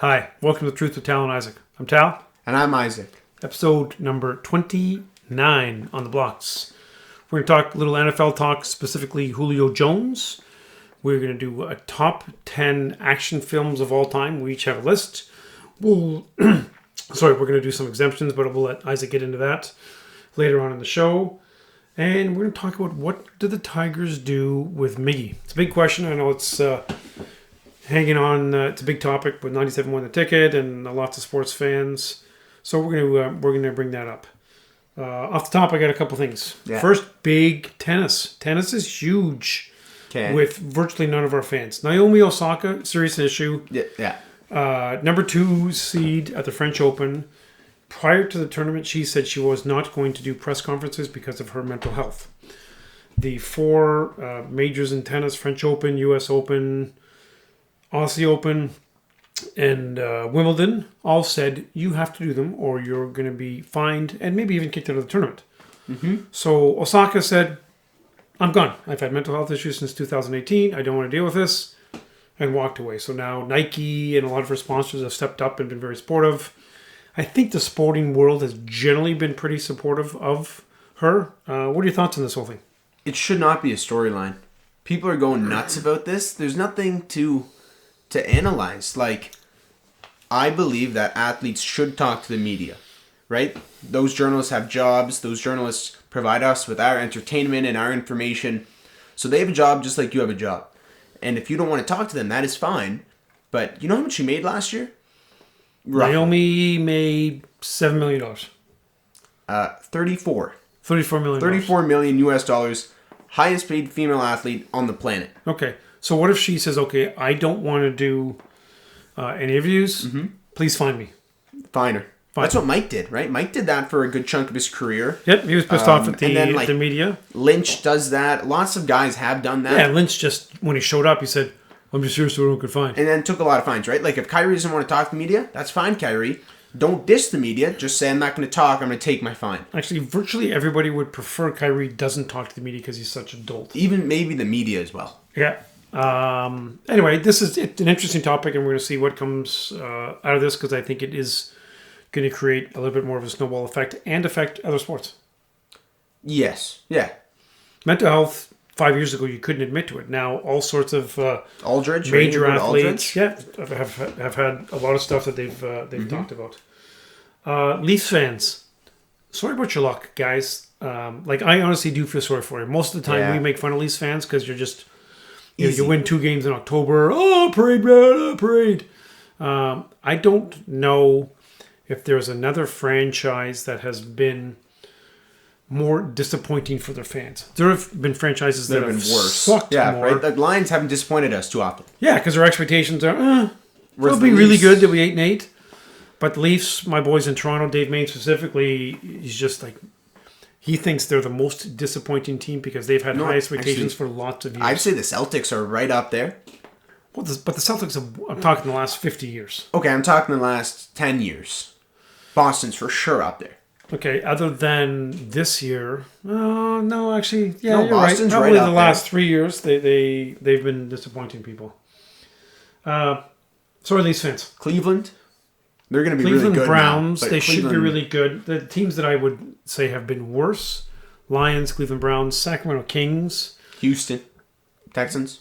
Hi, welcome to The Truth with Tal and Isaac. I'm Tal. And I'm Isaac. Episode number 29 on the blocks. We're going to talk a little NFL talk, specifically Julio Jones. We're going to do a top 10 action films of all time. We each have a list. We're going to do some exemptions, but we'll let Isaac get into that later on in the show. And we're going to talk about what do the Tigers do with Miggy. It's a big question. I know it's hanging on. It's a big topic with 97 won the ticket and lots of sports fans. So we're going to bring that up. Off the top, I got a couple things. Yeah. First, big tennis. Tennis is huge with virtually none of our fans. Naomi Osaka, serious issue. Yeah. Number 2 seed at the French Open. Prior to the tournament, she said she was not going to do press conferences because of her mental health. The 4 majors in tennis, French Open, US Open, Aussie Open, and Wimbledon, all said you have to do them or you're going to be fined and maybe even kicked out of the tournament. Mm-hmm. So Osaka said, I'm gone. I've had mental health issues since 2018. I don't want to deal with this. And walked away. So now Nike and a lot of her sponsors have stepped up and been very supportive. I think the sporting world has generally been pretty supportive of her. What are your thoughts on this whole thing? It should not be a storyline. People are going nuts about this. There's nothing to analyze. Like, I believe that athletes should talk to the media, right? Those journalists have jobs. Those journalists provide us with our entertainment and our information. So they have a job just like you have a job. And if you don't want to talk to them, that is fine. But you know how much she made last year? Naomi made $7 million. 34 million. 34 million US dollars. Highest paid female athlete on the planet. Okay. So what if she says, okay, I don't want to do any interviews. Mm-hmm. Please find me. Fine her. That's what Mike did, right? Mike did that for a good chunk of his career. Yep, he was pissed off at the media. Lynch does that. Lots of guys have done that. Yeah, Lynch just, when he showed up, he said, I'm just here so everyone could find. And then took a lot of fines, right? Like, if Kyrie doesn't want to talk to the media, that's fine, Kyrie. Don't diss the media. Just say, I'm not going to talk. I'm going to take my fine. Actually, virtually everybody would prefer Kyrie doesn't talk to the media because he's such a dolt. Even maybe the media as well. Yeah. Anyway, it's an interesting topic, and we're going to see what comes out of this because I think it is going to create a little bit more of a snowball effect and affect other sports. Yes. Yeah. Mental health, 5 years ago, you couldn't admit to it. Now, all sorts of Aldridge, major athletes have had a lot of stuff that they've talked about. Leafs fans, sorry about your luck, guys. I honestly do feel sorry for you. Most of the time, we make fun of Leafs fans because you're just... You win 2 games in October. Oh, parade, man, parade. I don't know if there's another franchise that has been more disappointing for their fans. There have been franchises that have been worse. Sucked more. Right? The Lions haven't disappointed us too often. Yeah, because their expectations are, they'll be really good. They'll be 8-8. But the Leafs, my boys in Toronto, Dave Main specifically, he's just like... He thinks they're the most disappointing team because they've had high expectations for lots of years. I'd say the Celtics are right up there. Well, but the Celtics, I'm talking the last 50 years. Okay, I'm talking the last 10 years. Boston's for sure up there. Okay, other than this year, no, actually, yeah, no, you're Boston's right. Probably right the last 3 years, they've been disappointing people. Sorry, Leafs fans. Cleveland. They're going to be Cleveland really good Browns, now, they should be really good. The teams that I would say have been worse, Lions, Cleveland Browns, Sacramento Kings. Houston Texans.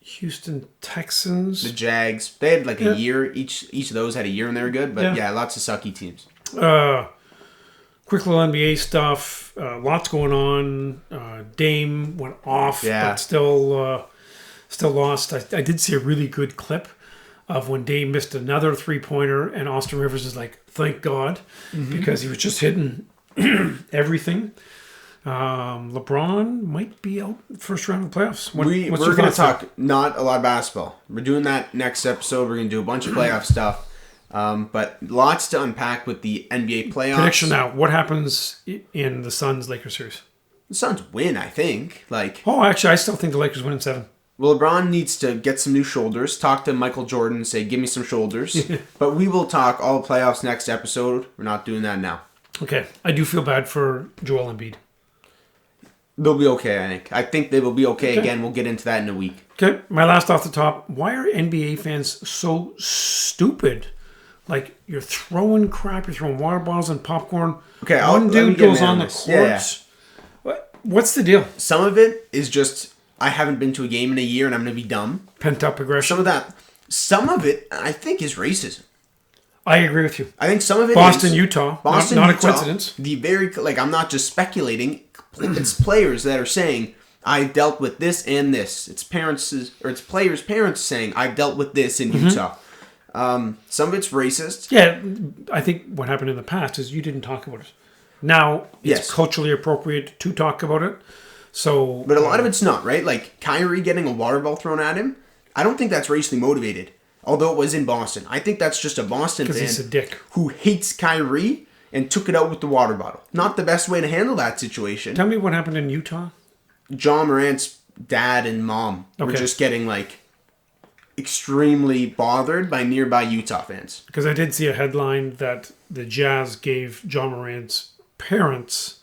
The Jags. They had like a year. Each of those had a year and they were good. But lots of sucky teams. Quick little NBA stuff. Lots going on. Dame went off, but still lost. I did see a really good clip of when Dame missed another 3-pointer and Austin Rivers is like, thank God, because he was just hitting everything. LeBron might be out first round of the playoffs. We're going to talk not a lot of basketball. We're doing that next episode. We're going to do a bunch of playoff stuff. But lots to unpack with the NBA playoffs. Prediction now. What happens in the Suns-Lakers series? The Suns win, I think. Actually, I still think the Lakers win in 7. Well, LeBron needs to get some new shoulders. Talk to Michael Jordan and say, give me some shoulders. But we will talk all playoffs next episode. We're not doing that now. Okay. I do feel bad for Joel Embiid. They'll be okay, I think. I think they will be okay. Again, we'll get into that in a week. Okay. My last off the top. Why are NBA fans so stupid Like, you're throwing crap, you're throwing water bottles and popcorn. Okay, one let me dude get goes in on the this. court. What's the deal? Some of it is just, I haven't been to a game in a year and I'm going to be dumb. Pent up aggression. Some of it, I think, is racism. I agree with you. I think some of it Boston, is... Utah. Boston, not Utah, a coincidence. I'm not just speculating. It's players that are saying, I've dealt with this and this. It's players' parents saying, I've dealt with this in Utah. Some of it's racist. Yeah, I think what happened in the past is you didn't talk about it. Now, it's culturally appropriate to talk about it. So, but a lot of it's not, right? Like, Kyrie getting a water ball thrown at him, I don't think that's racially motivated. Although it was in Boston. I think that's just a Boston fan he's a dick. Who hates Kyrie and took it out with the water bottle. Not the best way to handle that situation. Tell me what happened in Utah. John Morant's dad and mom were just getting, like, extremely bothered by nearby Utah fans. Because I did see a headline that the Jazz gave John Morant's parents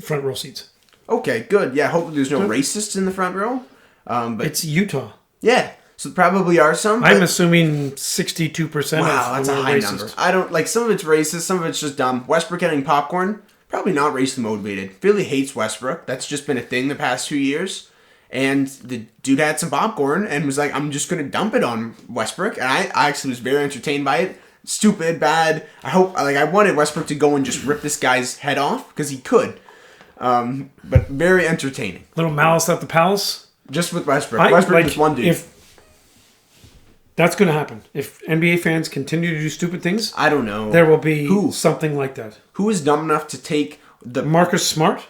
front row seats. Okay, good. Yeah, hopefully there's no racists in the front row. But it's Utah. Yeah, so probably are some. I'm assuming 62%. Wow, that's a high number. I don't like some of it's racist, some of it's just dumb. Westbrook getting popcorn, probably not racially motivated. Philly hates Westbrook. That's just been a thing the past 2 years. And the dude had some popcorn and was like, I'm just going to dump it on Westbrook. And I actually was very entertained by it. Stupid, bad. I wanted Westbrook to go and just rip this guy's head off because he could. But very entertaining. Little malice at the palace. Just with Westbrook. Westbrook was one dude. If that's going to happen. If NBA fans continue to do stupid things, I don't know. There will be something like that. Who is dumb enough to take the Marcus Smart?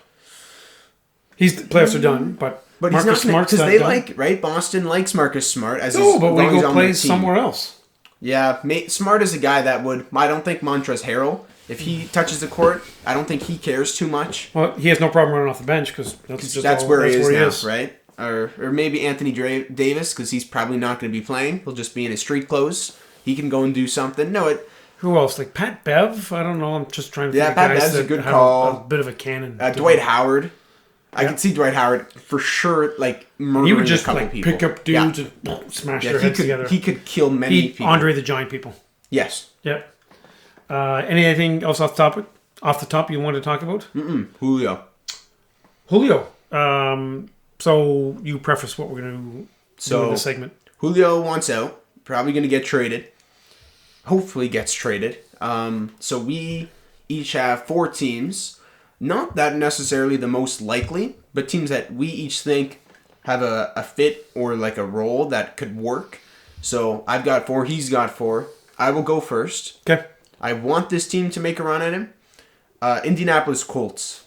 The playoffs are done, but Marcus Smart's because they done. Right? Boston likes Marcus Smart as but we go play somewhere else. Yeah, Smart is a guy that would. I don't think Montrezl Harrell, if he touches the court, I don't think he cares too much. Well, he has no problem running off the bench because that's where he is now, right? Or maybe Anthony Davis because he's probably not going to be playing. He'll just be in his street clothes. He can go and do something. Who else? Like Pat Bev? I don't know. I'm just trying to think of Pat guys Bev's that a good have call. A bit of a cannon. Dwight Howard. I could see Dwight Howard for sure, murdering he would just a couple people. Pick up dudes and smash their heads together. He could kill many people. Andre the Giant people. Yes. Yep. Anything else off the top you want to talk about? Julio. So you preface what we're going to do in this segment. Julio wants out. Probably going to get traded. Hopefully gets traded. So we each have 4 teams. Not that necessarily the most likely, but teams that we each think have a fit or like a role that could work. So I've got 4, he's got 4. I will go first. Okay. I want this team to make a run at him. Indianapolis Colts.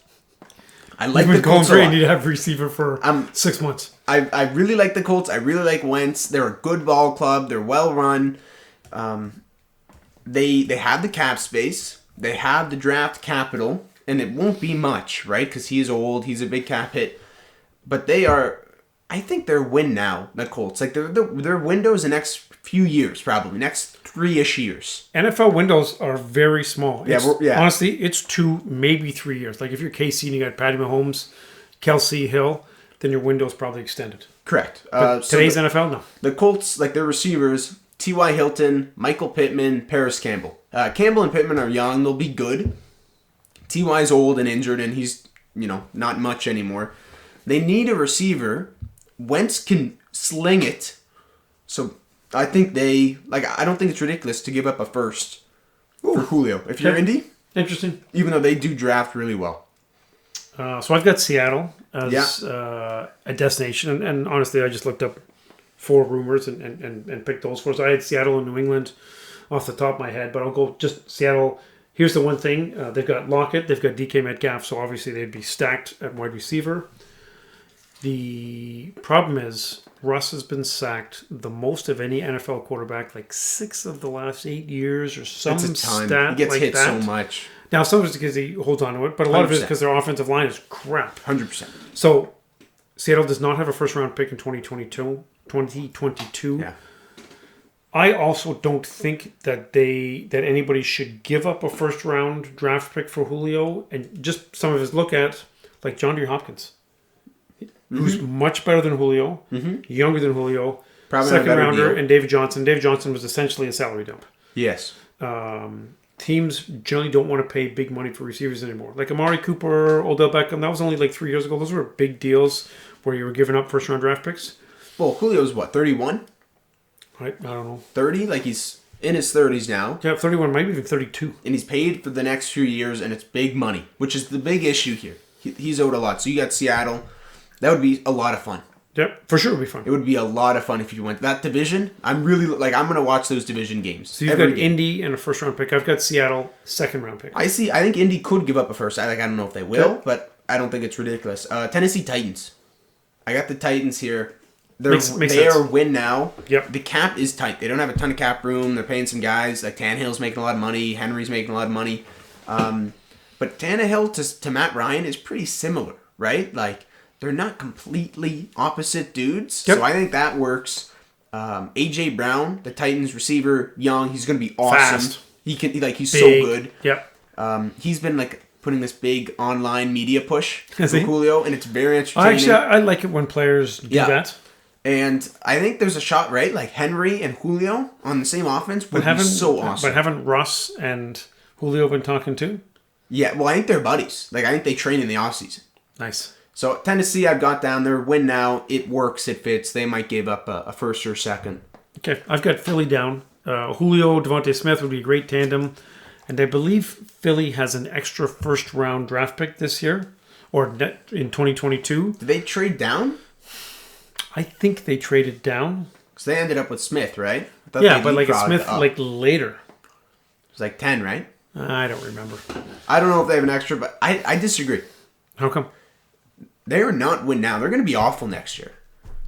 I like the Colts a lot. You need to have receiver for 6 months. I really like the Colts. I really like Wentz. They're a good ball club. They're well run. They have the cap space. They have the draft capital. And it won't be much, right? Because he is old. He's a big cap hit. But they are... I think they're win now, the Colts. Like, their windows the next few years, probably. Next 3-ish years. NFL windows are very small. Yeah. Honestly, it's 2, maybe 3 years. Like, if you're KC and you got Patty Mahomes, Kelsey, Hill, then your window's probably extended. Correct. But today's NFL, no. The Colts, like, their receivers, T.Y. Hilton, Michael Pittman, Paris Campbell. Campbell and Pittman are young. They'll be good. T.Y.'s old and injured, and he's, not much anymore. They need a receiver. Wentz can sling it. So I think I don't think it's ridiculous to give up a first for Julio. If you're Indy. Interesting. Even though they do draft really well. So I've got Seattle as a destination. And honestly, I just looked up 4 rumors and picked those 4. So I had Seattle and New England off the top of my head, but I'll go just Seattle. Here's the one thing. They've got Lockett. They've got DK Metcalf. So obviously they'd be stacked at wide receiver. The problem is Russ has been sacked the most of any NFL quarterback, like 6 of the last 8 years or some stat he gets like hit that. so much. Now, some of it's because he holds on to it, but a lot 100%. Of it is because their offensive line is crap. 100%. So Seattle does not have a first-round pick in 2022. Yeah. I also don't think that anybody should give up a first-round draft pick for Julio. And just some of his look at, like John D. Hopkins, who's much better than Julio, younger than Julio, probably second-rounder, and David Johnson. David Johnson was essentially a salary dump. Yes. Teams generally don't want to pay big money for receivers anymore. Like Amari Cooper, Odell Beckham, that was only like 3 years ago. Those were big deals where you were giving up first round draft picks. Well, Julio's what, 31? I don't know. 30? Like he's in his 30s now. Yeah, 31, maybe even 32. And he's paid for the next few years, and it's big money, which is the big issue here. He's owed a lot. So you got Seattle. That would be a lot of fun. Yep, for sure it would be fun. It would be a lot of fun if you went to that division. I'm going to watch those division games. So you've got Indy and a first round pick. I've got Seattle, second round pick. I think Indy could give up a first. I don't know if they will, but I don't think it's ridiculous. Tennessee Titans. I got the Titans here. Makes They sense. are win now. Yep. The cap is tight. They don't have a ton of cap room. They're paying some guys. Like Tannehill's making a lot of money. Henry's making a lot of money. But Tannehill to Matt Ryan is pretty similar, right? Like, they're not completely opposite dudes. Yep. So I think that works. A.J. Brown, the Titans receiver, young. He's going to be awesome. Fast. He's Big. so good. Yep. He's been like putting this big online media push for Has he? Julio, and it's very entertaining. Actually, I like it when players do that. And I think there's a shot, right? Like Henry and Julio on the same offense would be so awesome. But haven't Russ and Julio been talking too? Yeah, well, I think they're buddies. Like, I think they train in the offseason. Nice. So, Tennessee, I've got down there. Win now. It works. It fits. They might give up a first or second. Okay, I've got Philly down. Julio, Devontae Smith would be a great tandem. And I believe Philly has an extra first-round draft pick this year, or in 2022. Did they trade down? I think they traded down. Because they ended up with Smith, right? Yeah, but like a Smith like later. It was like 10, right? I don't remember. I don't know if they have an extra, but I disagree. How come? They are not win now. They're going to be awful next year.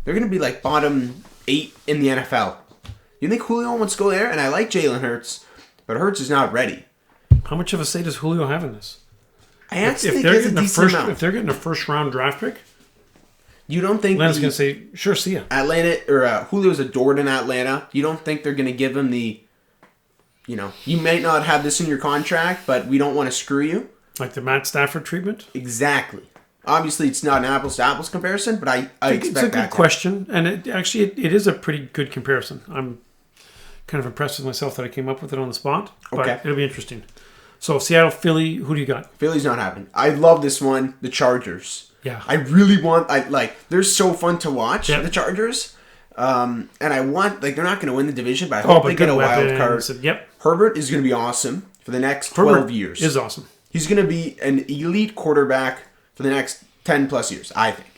They're going to be like bottom 8 in the NFL. You think Julio wants to go there? And I like Jalen Hurts, but Hurts is not ready. How much of a say does Julio have in this? I actually think there's a decent amount. If they're getting a first-round draft pick, you don't think Atlanta's going to say, sure, see ya. Atlanta, or Julio's adored in Atlanta. You don't think they're going to give him the, you might not have this in your contract, but we don't want to screw you? Like the Matt Stafford treatment? Exactly. Obviously, it's not an apples-to-apples comparison, but I expect that. It's a good question, and it is a pretty good comparison. I'm kind of impressed with myself that I came up with it on the spot, but it'll be interesting. So, Seattle, Philly, who do you got? Philly's not happening. I love this one, the Chargers. Yeah. I really want, they're so fun to watch, the Chargers. And I want, they're not going to win the division, but I hope they get a wild card. Yep. Herbert is going to be awesome for the next 12 years. Is awesome. He's going to be an elite quarterback for the next 10 plus years, I think.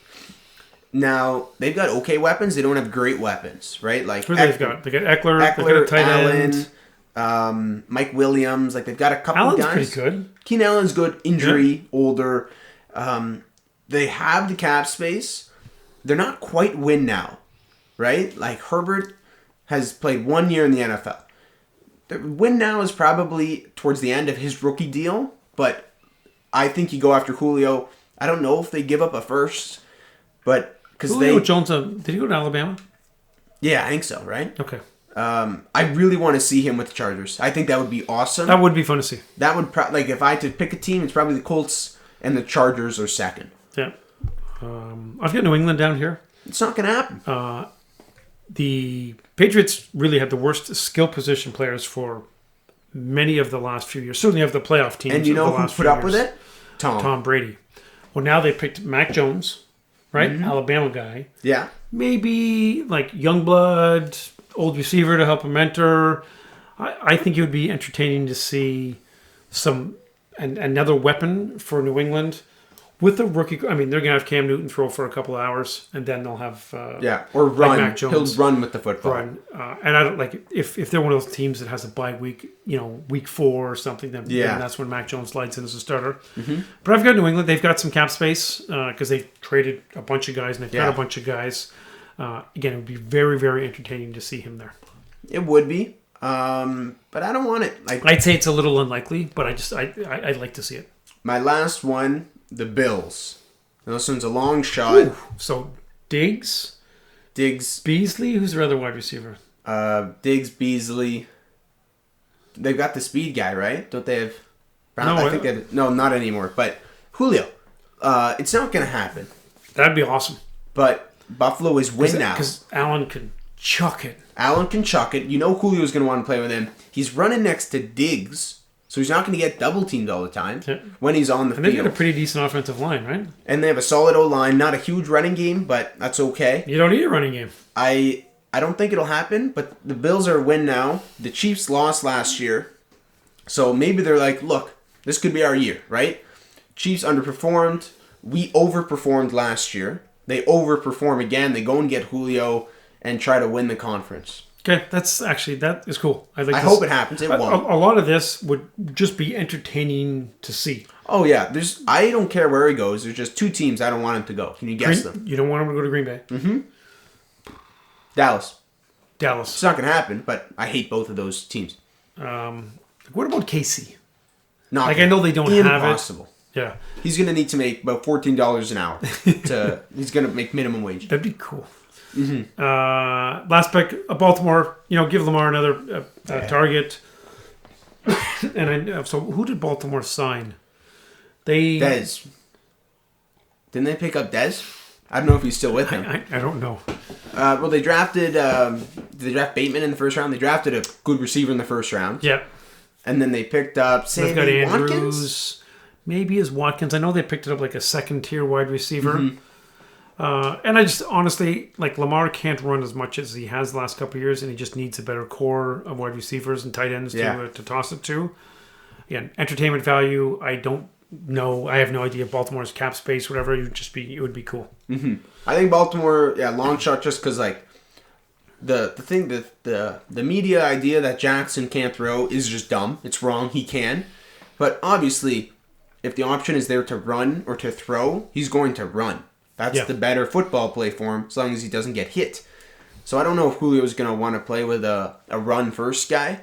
Now, they've got okay weapons. They don't have great weapons, right? Like, who they've got? They got Eckler, they've got a tight Allen, Mike Williams. Like, they've got a couple Allen's guys. Pretty good. Keenan Allen's good. Injury, older. They have the cap space. They're not quite win now, right? Like, Herbert has played 1 year in the NFL. The win now is probably towards the end of his rookie deal, but I think you go after Julio. I don't know if they give up a first, but because Julio Jones, did he go to Alabama? Yeah, I think so, right? Okay. I really want to see him with the Chargers. I think that would be awesome. That would be fun to see. That would if I had to pick a team, it's probably the Colts and the Chargers are second. Yeah. I've got New England down here. It's not going to happen. The Patriots really had the worst skill position players for many of the last few years. Certainly of the playoff teams. And you know who put up with it? Tom Brady. Well, now they picked Mac Jones, right? Mm-hmm. Alabama guy. Yeah. Maybe like Youngblood, old receiver to help him mentor. I think it would be entertaining to see another weapon for New England. With the rookie, I mean, they're going to have Cam Newton throw for a couple of hours, and then they'll have or run. Like Mac Jones, he'll run with the football. Run, and I don't like if they're one of those teams that has a bye week, week 4 or something. Then that's when Mac Jones slides in as a starter. Mm-hmm. But I've got New England. They've got some cap space because they traded a bunch of guys and they've got a bunch of guys. Again, it would be very, very entertaining to see him there. It would be, but I don't want it. I'd say it's a little unlikely, but I'd like to see it. My last one. The Bills. Now, this one's a long shot. Ooh, so Diggs, Beasley. Who's their other wide receiver? Diggs, Beasley. They've got the speed guy, right? Don't they have? I think they have, no, not anymore. But Julio. It's not going to happen. That'd be awesome. But Buffalo is win now because Allen can chuck it. Allen can chuck it. You know Julio's going to want to play with him. He's running next to Diggs, so he's not going to get double-teamed all the time when he's on the field. And they've got a pretty decent offensive line, right? And they have a solid O-line. Not a huge running game, but that's okay. You don't need a running game. I don't think it'll happen, but the Bills are a win now. The Chiefs lost last year. So maybe they're like, look, this could be our year, right? Chiefs underperformed. We overperformed last year. They overperform again. They go and get Julio and try to win the conference. Okay, that is cool. I hope it happens. It won't. A lot of this would just be entertaining to see. Oh yeah, I don't care where he goes. There's just 2 teams I don't want him to go. Can you guess them? You don't want him to go to Green Bay. Mm-hmm. Dallas. It's not going to happen, but I hate both of those teams. What about KC? Not I know they don't have it. Impossible. Yeah, he's going to need to make about $14 an hour. He's going to make minimum wage. That'd be cool. Mm-hmm. Last pick, Baltimore. Give Lamar another target. And so who did Baltimore sign? Dez. Didn't they pick up Dez? I don't know if he's still with them. I don't know. Well, they drafted. Did they draft Bateman in the first round? They drafted a good receiver in the first round. Yeah. And then they picked up Sammy Watkins. Maybe as Watkins. I know they picked it up like a second-tier wide receiver. Mm-hmm. And I just honestly, Lamar can't run as much as he has the last couple of years, and he just needs a better core of wide receivers and tight ends to toss it to. Again, entertainment value, I don't know. I have no idea. Baltimore's cap space, whatever, it would be cool. Mm-hmm. I think Baltimore, long shot, just because the thing that the media idea that Jackson can't throw is just dumb. It's wrong. He can, but obviously, if the option is there to run or to throw, he's going to run. That's the better football play for him, as long as he doesn't get hit. So I don't know if Julio's going to want to play with a run-first guy,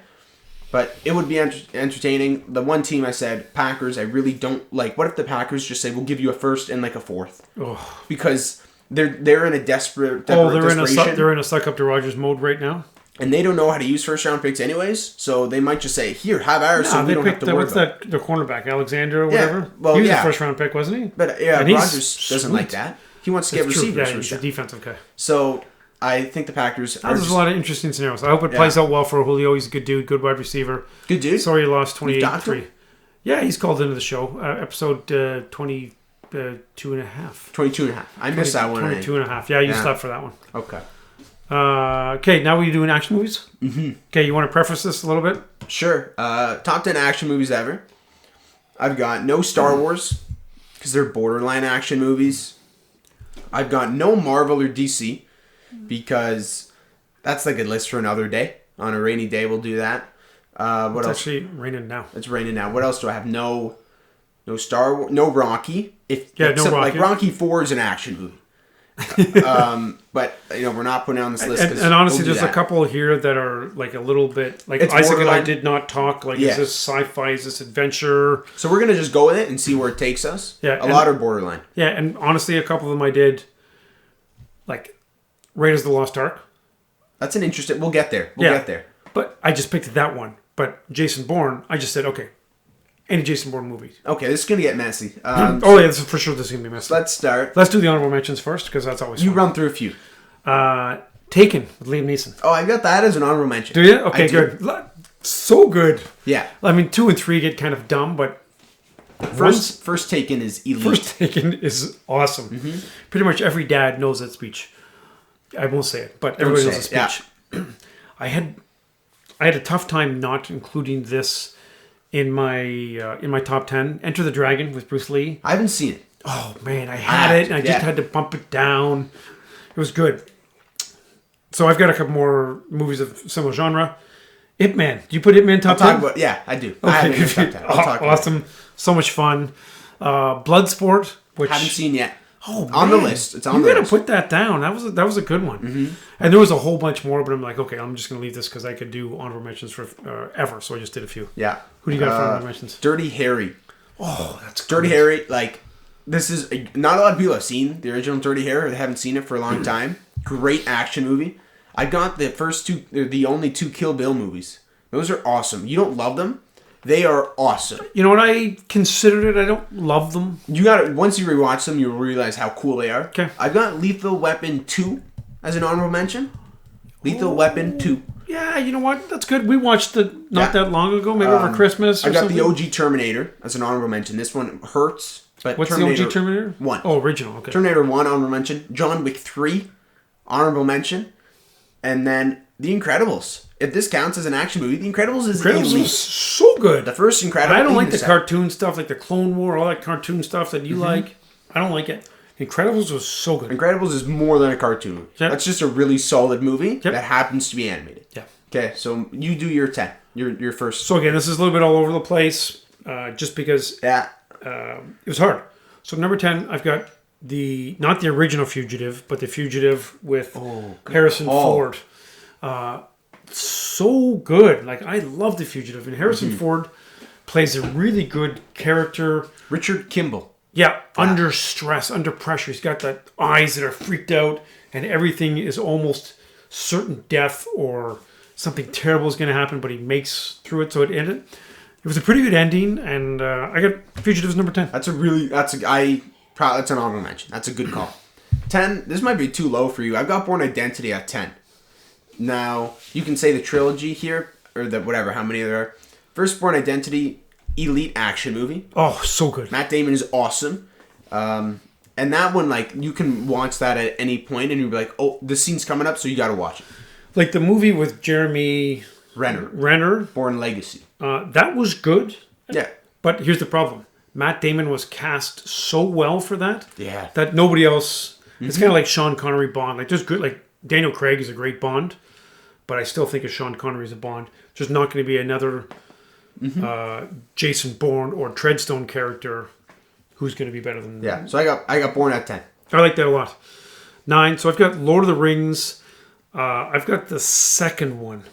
but it would be entertaining. The one team I said, Packers, I really don't like. What if the Packers just say, we'll give you a first and a fourth? Oh. Because they're in a desperation. They're in a suck-up-to-Rodgers mode right now. And they don't know how to use first-round picks anyways, so they might just say, here, have ours, so we don't have to worry about it. The cornerback, Alexander or whatever? Yeah, well, he was a first-round pick, wasn't he? But Rodgers doesn't like that. He wants to get receivers. Yeah, he's a defensive guy. So I think the Packers there's a lot of interesting scenarios. I hope it plays out well for Julio. He's a good dude, good wide receiver. Good dude. Sorry he lost 28-3. Yeah, he's called into the show. Episode 22 and a half. 22 and a half. I missed that one. 22 and a half. Yeah, you slept for that one. Okay. Okay, now we're doing action movies? Mm-hmm. Okay, you want to preface this a little bit? Sure. Top 10 action movies ever. I've got no Star Wars, because they're borderline action movies. I've got no Marvel or DC, because that's like a list for another day. On a rainy day, we'll do that. What else? It's actually raining now. It's raining now. What else do I have? No Star Wars. No Rocky. No Rocky. Rocky 4 is an action movie. But we're not putting it on this list. And honestly, there's a couple here that are a little bit it's Isaac and I did not talk. Is this sci-fi? Is this adventure? So we're gonna just go with it and see where it takes us. Yeah, a lot are borderline. Yeah, and honestly, a couple of them I did. Raiders of the Lost Ark. That's an interesting. We'll get there. We'll get there. But I just picked that one. But Jason Bourne, I just said okay. Any Jason Bourne movie. Okay, this is going to get messy. This is for sure this is going to be messy. Let's start. Let's do the honorable mentions first, because that's always fun. You run through a few. Taken with Liam Neeson. Oh, I got that as an honorable mention. Do you? Okay, good. So good. Yeah. 2 and 3 get kind of dumb, but... First Taken is elite. First Taken is awesome. Mm-hmm. Pretty much every dad knows that speech. I won't say it, but everybody knows the speech. Yeah. I had a tough time not including this in my top 10. Enter the Dragon with Bruce Lee. I haven't seen it. Oh man, I had it and I just had to bump it down. It was good. So I've got a couple more movies of similar genre. Ip Man. Do you put Ip Man top 10? I do. Okay, I have it in top 10. I'll talk awesome. About it. So much fun. Bloodsport, which haven't seen yet. Oh, on the list. It's on the list. You got to put that down. That was a good one. Mm-hmm. And there was a whole bunch more, but I'm like, okay, I'm just going to leave this because I could do honorable mentions for ever. So I just did a few. Yeah. Who do you got for honorable mentions? Dirty Harry. Oh, that's Dirty Harry. This is not a lot of people have seen the original Dirty Harry, or they haven't seen it for a long time. Great action movie. I got the first two. They're the only 2 Kill Bill movies. Those are awesome. You don't love them? They are awesome. You know what? I considered it. I don't love them. You got it. Once you rewatch them, you'll realize how cool they are. Okay. I've got Lethal Weapon 2 as an honorable mention. Lethal Weapon 2. Yeah, you know what? That's good. We watched it not that long ago, maybe over Christmas or I got something. the OG Terminator as an honorable mention. This one hurts, but What's the OG Terminator? 1. Oh, original. Okay. Terminator 1, honorable mention. John Wick 3, honorable mention. And then The Incredibles. If this counts as an action movie, The Incredibles is elite. So good. The first Incredible. I don't like the cartoon stuff, like the Clone War, all that cartoon stuff that you like. I don't like it. Incredibles was so good. Incredibles is more than a cartoon movie. Yep. That's just a really solid movie that happens to be animated. Yeah. Okay, so you do your 10. Your first. So again, this is a little bit all over the place, just because it was hard. So number 10, I've got not the original Fugitive, but the Fugitive with Harrison Ford. So good. Like, I love the Fugitive, and Harrison Ford plays a really good character. Richard Kimball. Yeah, under stress, under pressure. He's got that eyes that are freaked out, and everything is almost certain death or something terrible is going to happen, but he makes through it. So it was a pretty good ending, and I got Fugitives number 10. That's an honorable mention. That's a good call. 10. This might be too low for you. I've got Born Identity at 10. Now you can say the trilogy here, or the whatever, how many there are. First, Born Identity. Elite action movie. Oh, so good. Matt Damon is awesome. And that one, like, you can watch that at any point and you'll be like, oh, this scene's coming up, so you gotta watch it. Like the movie with Jeremy Renner. Born Legacy. That was good. Yeah. But here's the problem. Matt Damon was cast so well for that. Yeah. That nobody else... It's kind of like Sean Connery Bond. Like, there's good... Like, Daniel Craig is a great Bond. But I still think of Sean Connery as a Bond. There's not going to be another... Jason Bourne or Treadstone character who's going to be better than so I got Bourne at 10. I like that a lot. 9. So I've got Lord of the Rings. I've got the second one,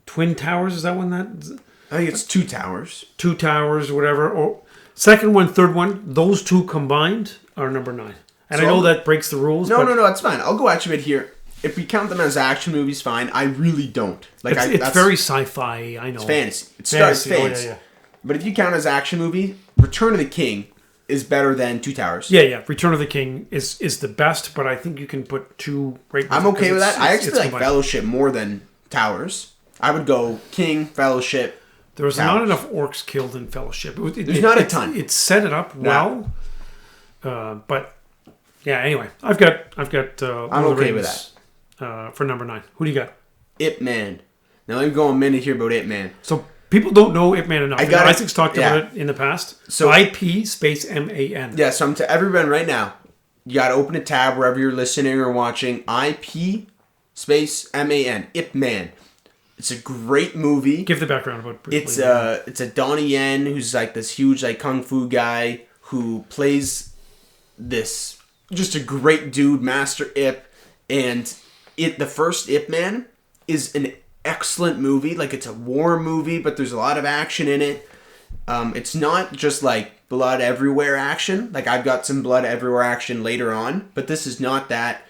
Twin Towers. Is that one that? I think it's Two Towers. Two Towers, whatever. Or second one, third one. Those two combined are number 9. And so I know that breaks the rules. No, it's fine. I'll go at you a bit here. If we count them as action movies, fine. I really don't. Like, it's very sci-fi. I know. It's fantasy. It's fantasy. Oh, yeah. But if you count as action movie, Return of the King is better than Two Towers. Yeah. Return of the King is the best, but I think you can put 2 right. I'm okay with that. I actually like Fellowship more than Towers. I would go King, Fellowship. There was not enough orcs killed in Fellowship. There's not a ton. It set it up well, but yeah. Anyway, I've got. I'm okay with that. For number 9. Who do you got? Ip Man. Now let me go a minute here about Ip Man. So people don't know Ip Man enough. Isaac's talked about it in the past. So IP space MAN. Yeah, so I'm to everyone right now. You got to open a tab wherever you're listening or watching. IP space MAN. Ip Man. It's a great movie. Give the background about it. It's a Donnie Yen who's like this huge like kung fu guy who plays this just a great dude, Master Ip, and the first Ip Man is an excellent movie. Like, it's a war movie, but there's a lot of action in it. It's not just like blood everywhere action. Like, I've got some blood everywhere action later on, but this is not that.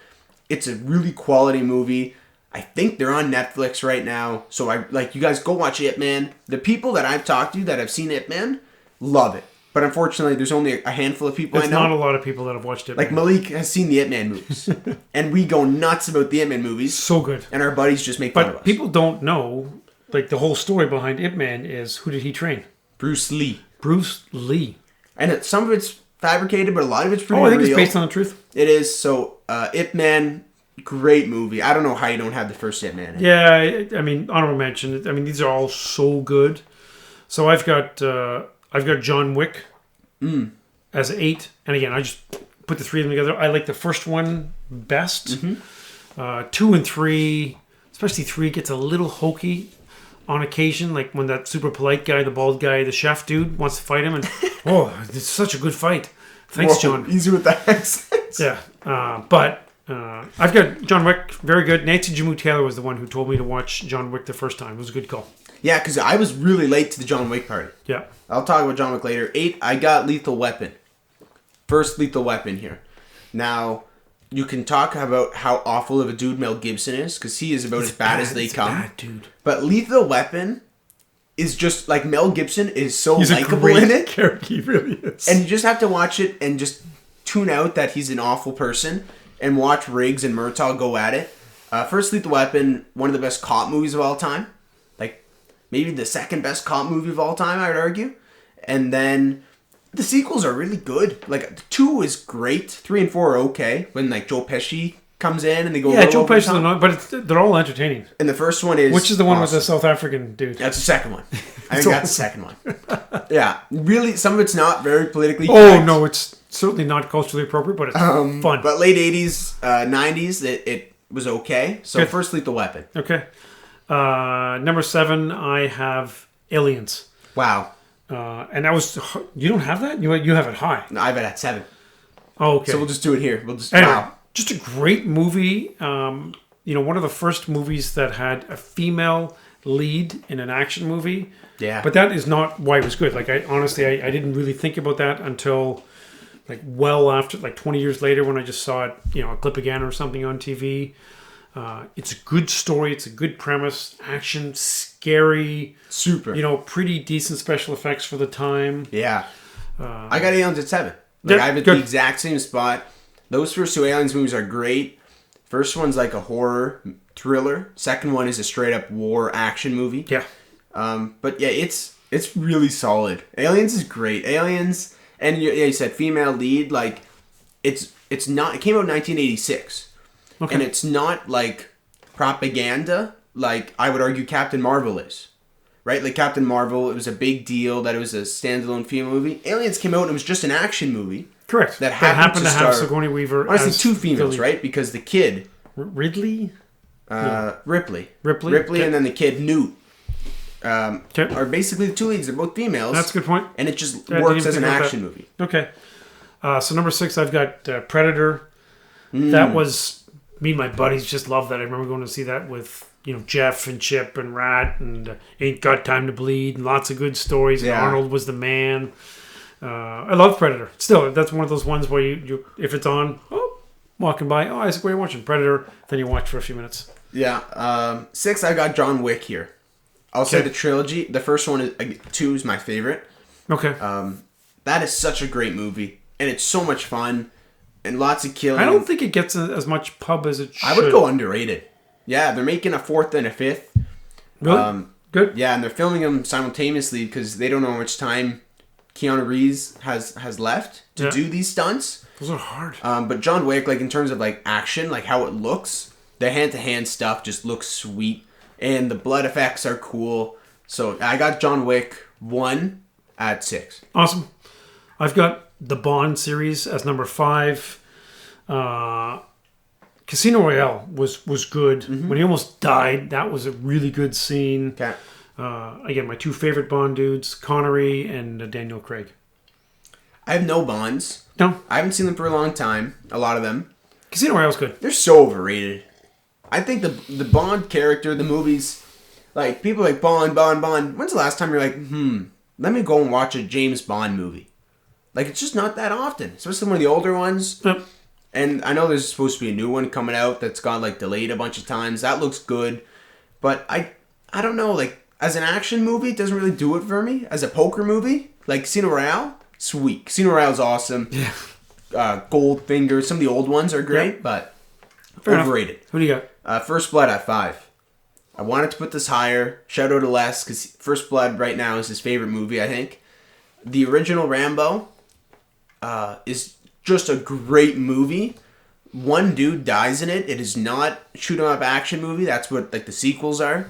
It's a really quality movie. I think they're on Netflix right now. So you guys go watch Ip Man. The people that I've talked to that have seen Ip Man love it. But unfortunately, there's only a handful of people I know. There's not a lot of people that have watched it. Like, Malik has seen the Ip Man movies. And we go nuts about the Ip Man movies. So good. And our buddies just make fun of us. But people don't know, like, the whole story behind Ip Man is, who did he train? Bruce Lee. Bruce Lee. And some of it's fabricated, but a lot of it's pretty real. I think it's based on the truth. It is. So, Ip Man, great movie. I don't know how you don't have the first Ip Man. Yeah, I mean, honorable mention. I mean, these are all so good. So I've got John Wick. As 8, and again, I just put the 3 of them together. I like the first one best. 2 and 3, especially 3, gets a little hokey on occasion, like when that super polite guy, the bald guy, the chef dude, wants to fight him, and it's such a good fight. Thanks, John. Easy with that accent. Yeah, but I've got John Wick, very good. Nancy Jamu Taylor was the one who told me to watch John Wick the first time. It was a good call. Yeah, because I was really late to the John Wick party. Yeah. I'll talk about John Wick later. 8, I got Lethal Weapon. First Lethal Weapon here. Now, you can talk about how awful of a dude Mel Gibson is, because he is about as bad as they come. Bad dude. But Lethal Weapon is just, like, Mel Gibson is so likable in it. Character, he really is. And you just have to watch it and just tune out that he's an awful person and watch Riggs and Murtaugh go at it. First Lethal Weapon, one of the best cop movies of all time. Like, maybe the second best cop movie of all time, I would argue. And then the sequels are really good. Like, 2 is great. 3 and 4 are okay. When, like, Joe Pesci comes in and they go... Yeah, Joe Pesci's annoying, but they're all entertaining. And the first one is... Which is the one with the South African dude? That's the second one. I think that's the second one. Yeah. Really, some of it's not very politically correct. correct. No, it's certainly not culturally appropriate, but it's fun. But late 80s, 90s, it was okay. So Good. First Lethal Weapon. Okay. Number 7, I have Aliens. Wow. And that was... You don't have that? You have it high. No, I have it at 7. Oh, okay. So we'll just do it here. Anyway, wow. Just a great movie. One of the first movies that had a female lead in an action movie. Yeah. But that is not why it was good. Like, I didn't really think about that until, like, well after, like, 20 years later when I just saw it, a clip again or something on TV. It's a good story. It's a good premise. Action, scary. Super. Pretty decent special effects for the time. Yeah. I got Aliens at 7. Like, I have it the exact same spot. Those first 2 Aliens movies are great. First one's like a horror thriller. Second one is a straight up war action movie. Yeah. But yeah, it's really solid. Aliens is great. Aliens, and you said female lead. Like, it's not. It came out in 1986, and it's not like propaganda. Like, I would argue Captain Marvel is. Right? Like, Captain Marvel, it was a big deal that it was a standalone female movie. Aliens came out and it was just an action movie. Correct. That happened to have Sigourney Weaver. Honestly, 2 females, right? Because the kid... Ridley? Ripley. Okay. And then the kid, Newt. Are basically the 2 leads. They're both females. That's a good point. And it just works as an action movie. Okay. So number 6, I've got Predator. That was... Me and my buddies just loved that. I remember going to see that with... Jeff and Chip and Rat and Ain't Got Time to Bleed and lots of good stories. And Arnold was the man. I love Predator. Still, that's one of those ones where you if it's on, walking by, Isaac, what are you watching? Predator. Then you watch for a few minutes. Yeah. 6, I got John Wick here. I'll say the trilogy. The first one, 2 is my favorite. Okay. That is such a great movie. And it's so much fun. And lots of killing. I don't think it gets as much pub as it should. I would go underrated. Yeah, they're making a 4th and a 5th. Really? Good. Yeah, and they're filming them simultaneously because they don't know how much time Keanu Reeves has left to do these stunts. Those are hard. But John Wick, like, in terms of, like, action, like how it looks, the hand-to-hand stuff just looks sweet. And the blood effects are cool. So I got John Wick 1 at 6. Awesome. I've got the Bond series as number 5. Casino Royale was good. Mm-hmm. When he almost died, that was a really good scene. Okay. Again, my 2 favorite Bond dudes, Connery and Daniel Craig. I have no Bonds. No. I haven't seen them for a long time. A lot of them. Casino Royale's good. They're so overrated. I think the Bond character, the movies, like, people are like, Bond. When's the last time you're like, let me go and watch a James Bond movie? Like, it's just not that often. Especially one of the older ones. Yep. And I know there's supposed to be a new one coming out that's got, like, delayed a bunch of times. That looks good. But I don't know, like, as an action movie, it doesn't really do it for me. As a poker movie, like Casino Royale, sweet. Casino Royale's awesome. Yeah. Goldfinger, some of the old ones are great, but Fair overrated. Enough. Who do you got? First Blood at 5. I wanted to put this higher. Shout out to Les, because First Blood right now is his favorite movie, I think. The original Rambo is just a great movie. One dude dies in it. It is not a shoot 'em up action movie. That's what, like, the sequels are.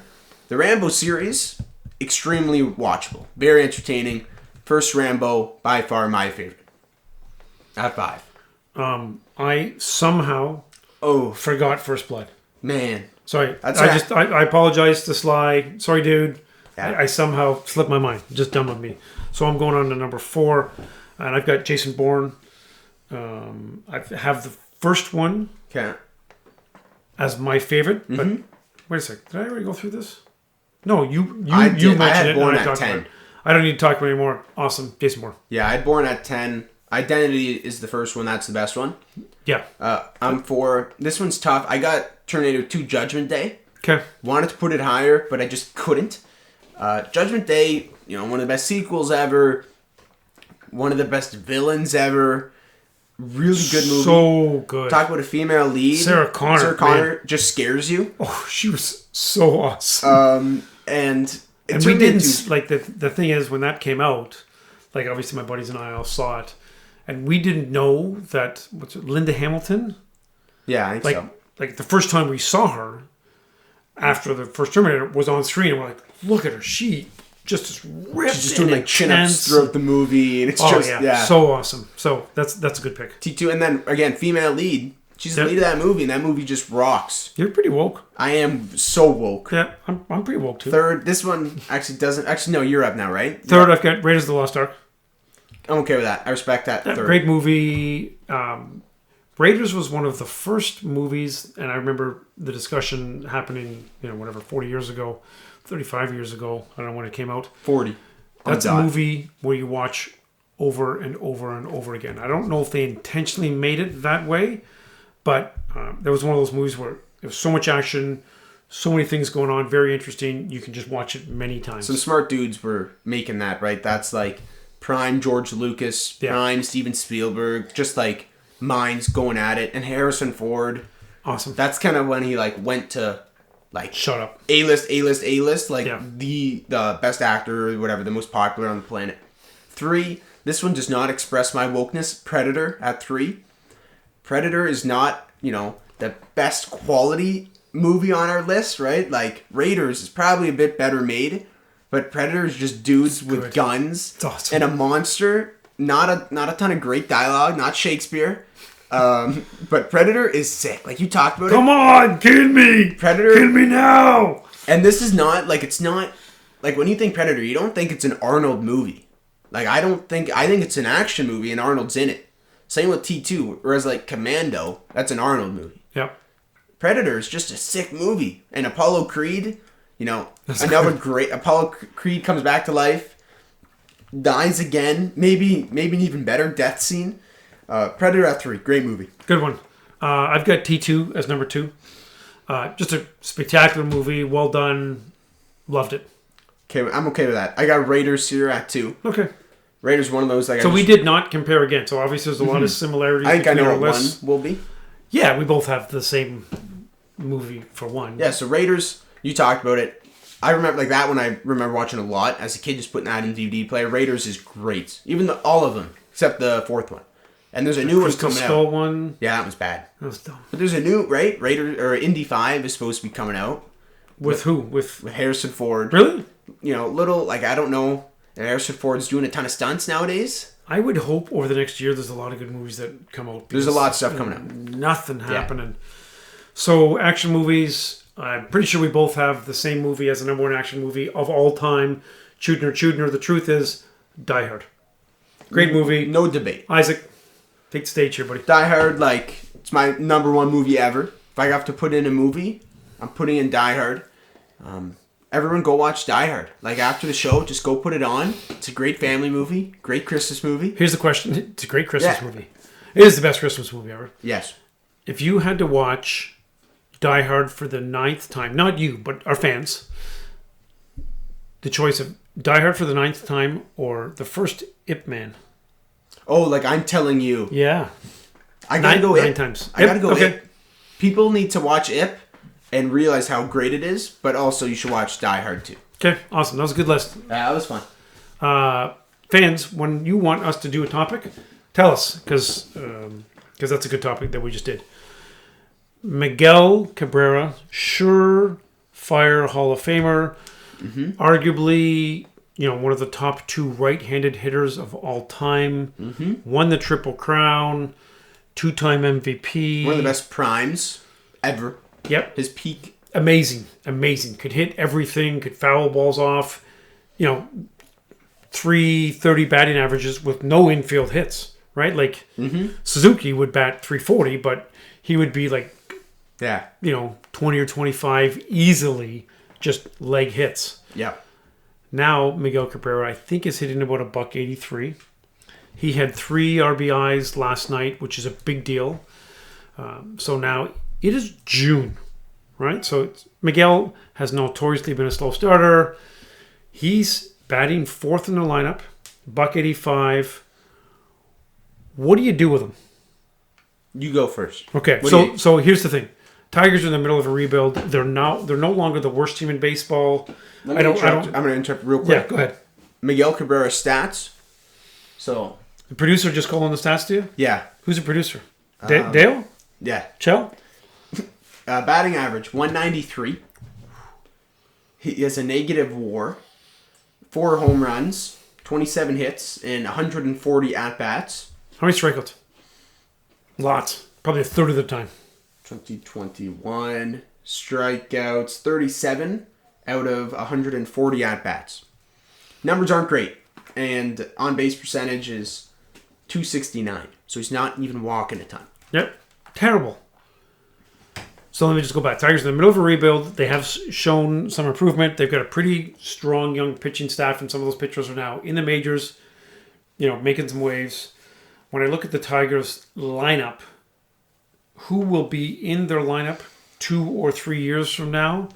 The Rambo series, extremely watchable. Very entertaining. First Rambo, by far my favorite. At 5. I somehow forgot First Blood. Man. Sorry. I apologize to Sly. Sorry, dude. Yeah. I somehow slipped my mind. Just dumb of me. So I'm going on to number 4. And I've got Jason Bourne. I have the first one as my favorite. But wait a sec. Did I already go through this? No, you mentioned it. I had Bourne and I at talked 10. about it. I don't need to talk about it anymore. Awesome. Jason Bourne. Yeah, I had Bourne at 10. Identity is the first one. That's the best one. Yeah. I'm 4. This one's tough. I got Terminator 2 Judgment Day. Okay. Wanted to put it higher, but I just couldn't. Judgment Day, one of the best sequels ever. One of the best villains ever. Really good movie. So good. Talk about a female lead. Sarah Connor. Just scares you. Oh, she was so awesome. And we didn't like the thing is when that came out, like obviously my buddies and I all saw it, and we didn't know that Linda Hamilton. Yeah, I think so. Like the first time we saw her after the first Terminator was on screen, and we're like, look at her, she just ripped. She's just doing like chin ups throughout the movie, and it's so awesome. So that's a good pick. T2, and then again, female lead. She's the lead of that movie, and that movie just rocks. You're pretty woke. I am so woke. Yeah, I'm pretty woke too. Third, this one actually doesn't. Actually, no, you're up now, right? Third, I've got Raiders of the Lost Ark. I'm okay with that. I respect that. Third. Great movie. Raiders was one of the first movies, and I remember the discussion happening, 40 years ago, 35 years ago. I don't know when it came out. 40. That's a movie where you watch over and over and over again. I don't know if they intentionally made it that way, but there was one of those movies where there was so much action, so many things going on, very interesting. You can just watch it many times. Some smart dudes were making that, right? That's like prime George Lucas, prime Steven Spielberg, just like minds going at it. And Harrison Ford. Awesome. That's kind of when he like went to like shut up. A-list, like the best actor or whatever, the most popular on the planet. 3, this one does not express my wokeness. Predator at 3. Predator is not, the best quality movie on our list, right? Like Raiders is probably a bit better made, but Predator is just dudes with guns and a monster. Not a ton of great dialogue, not Shakespeare. But Predator is sick. Like you talked about Come on, kill me! Predator. Kill me now! And this is not, like, it's not, like, when you think Predator, you don't think it's an Arnold movie. Like, I think it's an action movie and Arnold's in it. Same with T2, whereas, like, Commando, that's an Arnold movie. Yep. Predator is just a sick movie. And Apollo Creed, another great, Apollo Creed comes back to life, dies again, maybe an even better death scene. Predator at 3, great movie. Good one. I've got T2 as number 2. Just a spectacular movie, well done, loved it. Okay, I'm okay with that. I got Raiders here at 2. Okay. Raiders one of those. Like, so we did not compare again. So obviously there's a lot of similarities. I think I know our what lists. one will be. Yeah, we both have the same movie for one. Yeah, so Raiders, you talked about it. I remember like that one. I remember watching a lot as a kid, just putting that in DVD player. Raiders is great, even all of them except the 4th one. And there's a new one coming Skull out. One. Yeah, that was bad. That was dumb. But there's a new Raiders or Indy 5 is supposed to be coming out. With who? With Harrison Ford. Really? Little like I don't know. Harrison Ford's doing a ton of stunts nowadays. I would hope over the next year there's a lot of good movies that come out. There's a lot of stuff coming out. Nothing happening. Yeah. So action movies, I'm pretty sure we both have the same movie as the number 1 action movie of all time. Chudner. The truth is, Die Hard. Great movie. No debate. Isaac, take the stage here, buddy. Die Hard, like, it's my number 1 movie ever. If I have to put in a movie, I'm putting in Die Hard. Everyone go watch Die Hard. Like, after the show, just go put it on. It's a great family movie. Great Christmas movie. Here's the question. It's a great Christmas movie. It is the best Christmas movie ever. Yes. If you had to watch Die Hard for the 9th time, not you, but our fans, the choice of Die Hard for the 9th time or the first Ip Man. Oh, like I'm telling you. Yeah. I gotta go 9 Ip. times. I gotta go okay. Ip. People need to watch Ip and realize how great it is, but also you should watch Die Hard too. Okay, awesome. That was a good list. That was fun. Fans, when you want us to do a topic, tell us, because that's a good topic that we just did. Miguel Cabrera, surefire Hall of Famer, arguably, one of the top 2 right-handed hitters of all time, won the Triple Crown, 2-time MVP. One of the best primes ever. Yep. His peak. Amazing. Could hit everything, could foul balls off, 330 batting averages with no infield hits, right? Like, Suzuki would bat 340, but he would be like, 20 or 25 easily just leg hits. Yeah. Now, Miguel Cabrera, I think, is hitting about $183. He had 3 RBIs last night, which is a big deal. So now it is June, right? So Miguel has notoriously been a slow starter. He's batting 4th in the lineup, $185. What do you do with him? You go first. Okay, so here's the thing. Tigers are in the middle of a rebuild. They're no longer the worst team in baseball. I'm going to interrupt real quick. Yeah, go ahead. Miguel Cabrera stats. So The producer just calling the stats to you? yeah, Who's the producer? Dale? yeah. Chell? Batting average 193. He has a negative WAR, 4 home runs, 27 hits, and 140 at bats. How many strikeouts? Lots. Probably a third of the time. 2021 strikeouts 37 out of 140 at bats. Numbers aren't great, and on base percentage is 269. So he's not even walking a ton. Yep. Terrible. So let me just go back. Tigers in the middle of a rebuild. They have shown some improvement. They've got a pretty strong young pitching staff, and some of those pitchers are now in the majors, making some waves. When I look at the Tigers lineup, who will be in their lineup 2 or 3 years from now?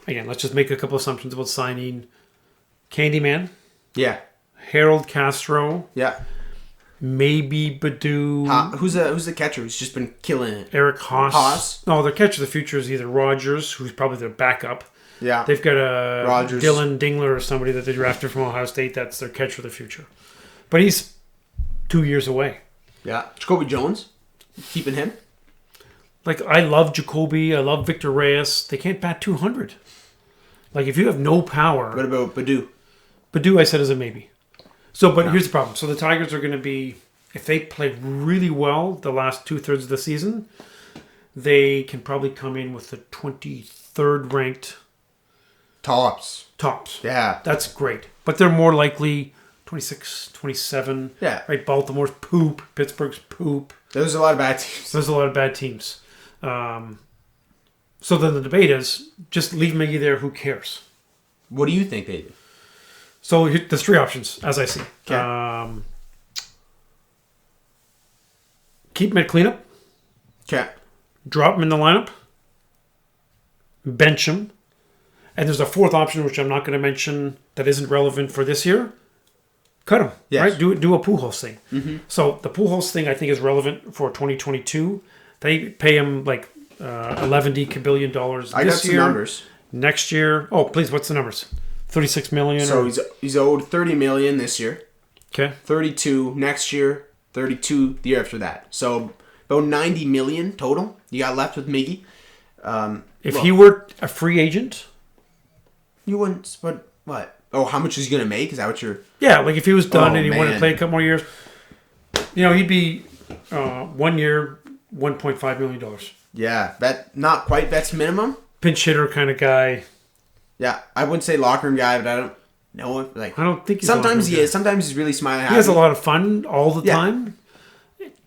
Again, let's just make a couple assumptions about signing Candyman, Yeah. Harold Castro, Yeah. maybe Badu, Who's the catcher who's just been killing it? Eric Haas. Haas? No, their catcher of the future is either Rogers, who's probably their backup. Yeah. They've got a Rogers. Dylan Dingler or somebody that they drafted from Ohio State. That's their catcher of the future. But he's 2 years away. Yeah. Jacoby Jones. Keeping him. Like, I love Jacoby. I love Victor Reyes. They can't bat 200. Like, if you have no power... What about Badu? Badu, I said, is a maybe. So, but here's the problem. So the Tigers are going to be... If they play really well the last 2/3 of the season, they can probably come in with the 23rd ranked Tops. Yeah. That's great. But they're more likely 26, 27. Yeah. Right? Baltimore's poop. Pittsburgh's poop. There's a lot of bad teams. There's a lot of bad teams. So then the debate is, just leave Miggy there. Who cares? What do you think they do? So there's 3 options, as I see. Okay. Keep him at cleanup. Okay. Drop him in the lineup. Bench him. And there's a 4th option, which I'm not going to mention, that isn't relevant for this year. Cut him. Yes. Right? Do a Pujols thing. Mm-hmm. So the Pujols thing, I think, is relevant for 2022. They pay him like $11 billion this year. I got some numbers. Next year, please, what's the numbers? 36 million. So he's owed 30 million this year. Okay. 32 next year. 32 the year after that. So about 90 million total you got left with Miggy. If he were a free agent, you wouldn't. But what? Oh, how much is he gonna make? Is that what you're? Yeah, like if he was done and he wanted to man. play a couple more years, he'd be 1 year, $1.5 million. Yeah, that not quite. That's minimum. Pinch hitter kind of guy. Yeah, I wouldn't say locker room guy, but I don't know if I don't think he's sometimes he is. Sometimes he's really smiling. He has a lot of fun all the Yeah. time.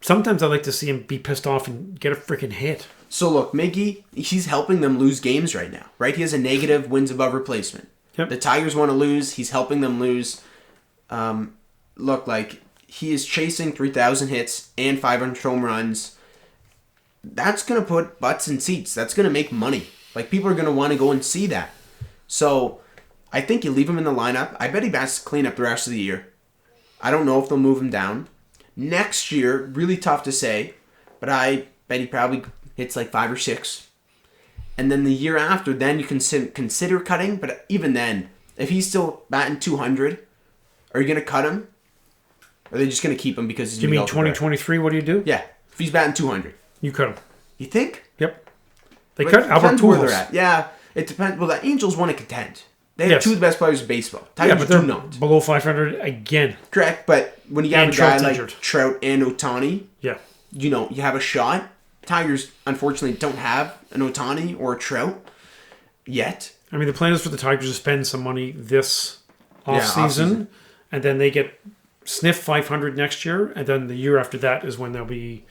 Sometimes I like to see him be pissed off and get a freaking hit. So look, Miggy, he's helping them lose games right now, right? He has a negative wins above replacement. Yep. The Tigers want to lose. He's helping them lose. Look, like he is chasing 3,000 hits and 500 home runs. That's going to put butts in seats. That's going to make money. Like people are going to want to go and see that. So I think you leave him in the lineup. I bet he bats clean up the rest of the year. I don't know if they'll move him down. Next year, really tough to say, but I bet he probably hits like 5 or 6. And then the year after, then you can consider cutting. But even then, if he's still batting 200, are you going to cut him? Or are they just going to keep him because he's Do you mean 2023? What do you do? Yeah. If he's batting 200. You cut him. You think? Yep. They But cut it Albert depends where they're Pujols. at. Yeah. It depends. Well, the Angels want to contend. They have Yes. 2 of the best players in baseball. Yeah, Tigers but they're do not. below 500 again. Correct, but when you have And a guy Trout's like injured. Trout and Ohtani, Yeah. you have a shot. Tigers, unfortunately, don't have an Ohtani or a Trout yet. I mean, the plan is for the Tigers to spend some money this offseason, offseason. and then they get sniff 500 next year, and then the year after that is when they'll be,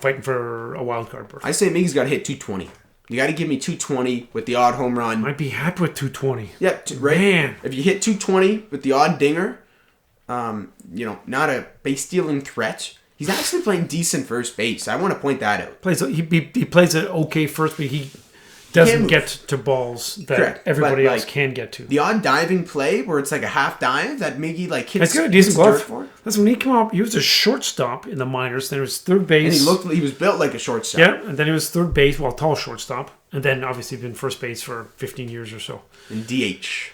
fighting for a wild card berth. I say Miggy's got to hit 220. You got to give me 220 with the odd home run. I'd be happy with 220. Yep, right. Man. If you hit 220 with the odd dinger, not a base stealing threat. He's actually playing decent first base. I want to point that out. He plays it okay first, but he doesn't get to balls that Correct. everybody But, else like, can get to. The odd diving play where it's like a half dive that Miggy like hits. He's got a decent hits dirt glove. for. That's when he came up. He was a shortstop in the minors. Then he was third base. And he was built like a shortstop. Yeah, and then he was third base, well, tall shortstop, and then obviously been first base for 15 years or so. And DH.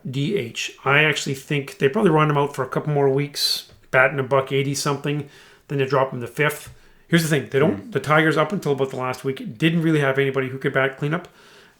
DH. I actually think they probably run him out for a couple more weeks, batting $180 something. Then they drop him to fifth. Here's the thing: they don't. The Tigers up until about the last week didn't really have anybody who could bat cleanup.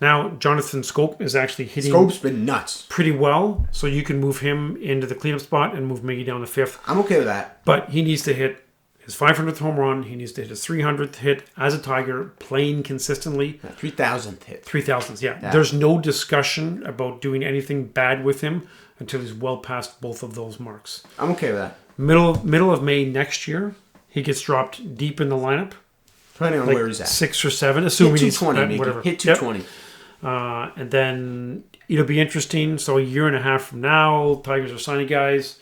Now Jonathan Scope is actually hitting. Scope's been nuts. Pretty well, so you can move him into the cleanup spot and move Miggy down to fifth. I'm okay with that. But he needs to hit his 500th home run. He needs to hit his 300th hit as a Tiger, playing consistently. 3,000th hit. 3,000th, yeah. There's no discussion about doing anything bad with him until he's well past both of those marks. I'm okay with that. Middle of May next year, he gets dropped deep in the lineup. Depending on where he's at. 6 or 7, assuming hit 220, he's whatever. Hit 220. Yep. And then it'll be interesting. So a year and a half from now, Tigers are signing guys.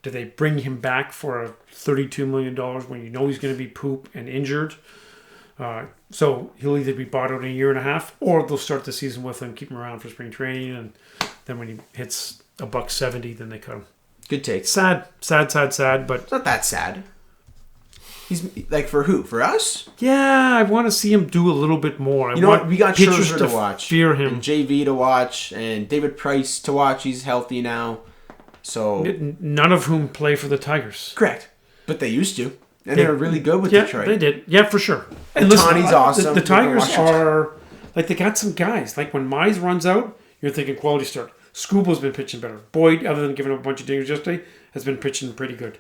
Do they bring him back for a $32 million when you know he's going to be poop and injured? So he'll either be bought out in a year and a half, or they'll start the season with him, keep him around for spring training, and then when he hits $170, then they cut him. Good take. Sad, but It's not that sad. He's like, for who? For us? yeah, I want to see him do a little bit more. You know what? We got pitchers Scherzer to watch. Fear him. And JV to watch. And David Price to watch. He's healthy now. So None of whom play for the Tigers. correct. But they used to. And they were really good with Detroit. They did. Yeah, for sure. And Tawny's awesome. The Tigers Watch it. are, like, they got some guys. Like, when Mize runs out, you're thinking quality start. Scuba's been pitching better. Boyd, other than giving up a bunch of dingers yesterday, has been pitching pretty good.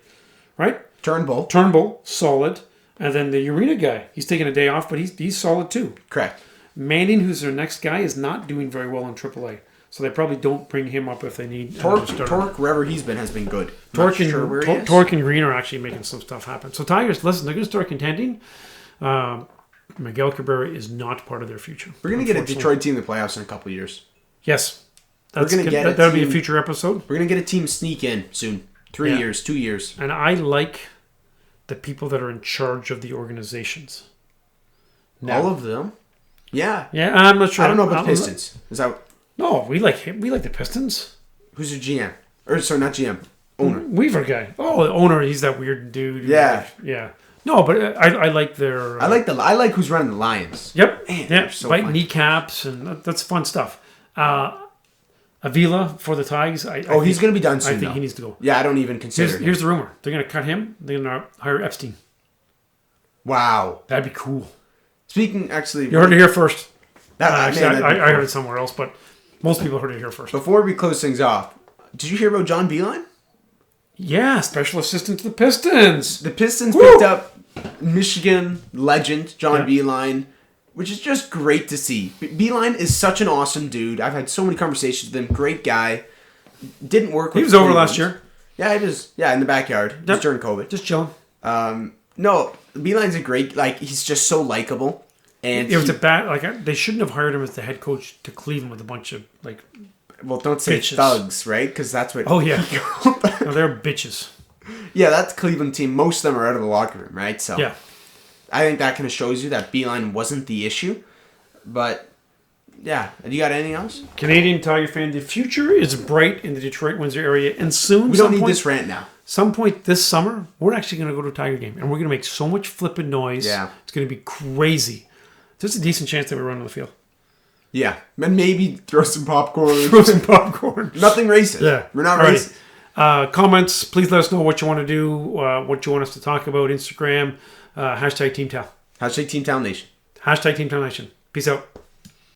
Right? Turnbull, solid. And then the Urena guy, he's taking a day off, but he's solid too. Correct. Manning, who's their next guy, is not doing very well in AAA. So they probably don't bring him up if they need Torque, wherever he's been, has been good. Torque and Green are actually making some stuff happen. So Tigers, listen, they're going to start contending. Miguel Cabrera is not part of their future. We're going to get a Detroit team in the playoffs in a couple of years. Yes. That'll be a future episode. We're going to get a team sneak in soon. 3 years, 2 years. And I like the people that are in charge of the organizations. Now, all of them? Yeah. Yeah, I'm not sure. I don't know about the Pistons. Is that... No, we like him. We like the Pistons. Who's your GM? Or, sorry, not GM. Owner. Weaver guy. Oh, the owner. He's that weird dude. Yeah. Yeah. No, but I like their... I like who's running the Lions. Yep. Man, yeah. so Bite fun. kneecaps, and that's fun stuff. Avila for the Tigers. He's going to be done soon. I think he needs to go. Yeah, I don't even consider Here's the rumor. They're going to cut him. They're going to hire Epstein. Wow. That'd be cool. Speaking, actually... You heard it here first. I heard it somewhere else, but most people heard it here first. Before we close things off, did you hear about John Beeline? Yeah, special assistant to the Pistons. The Pistons picked up Michigan legend John Beeline, which is just great to see. Beeline is such an awesome dude. I've had so many conversations with him. Great guy. Didn't work with He was over last year. Yeah, he was. Yeah, in the backyard. Just during COVID. Just chilling. No, Beeline's a great, he's just so likable. And it was a bad, they shouldn't have hired him as the head coach to Cleveland with a bunch of, well, don't say bitches. thugs, right? Because that's what... Oh, yeah. No, they're bitches. Yeah, that's Cleveland team. Most of them are out of the locker room, right? So yeah. I think that kind of shows you that Beeline wasn't the issue. But, yeah. You got anything else? Canadian Tiger fan, the future is bright in the Detroit-Windsor area. And soon... We don't need this rant now. Some point this summer, we're actually going to go to a Tiger game. And we're going to make so much flipping noise. Yeah. It's going to be crazy. There's a decent chance that we run on the field. Yeah. And maybe throw some popcorn. Nothing racist. Yeah. We're not racist. Comments, please let us know what you want to do, what you want us to talk about. Instagram, #TeamTal. #TeamTown Nation. #TeamTown Nation. Peace out.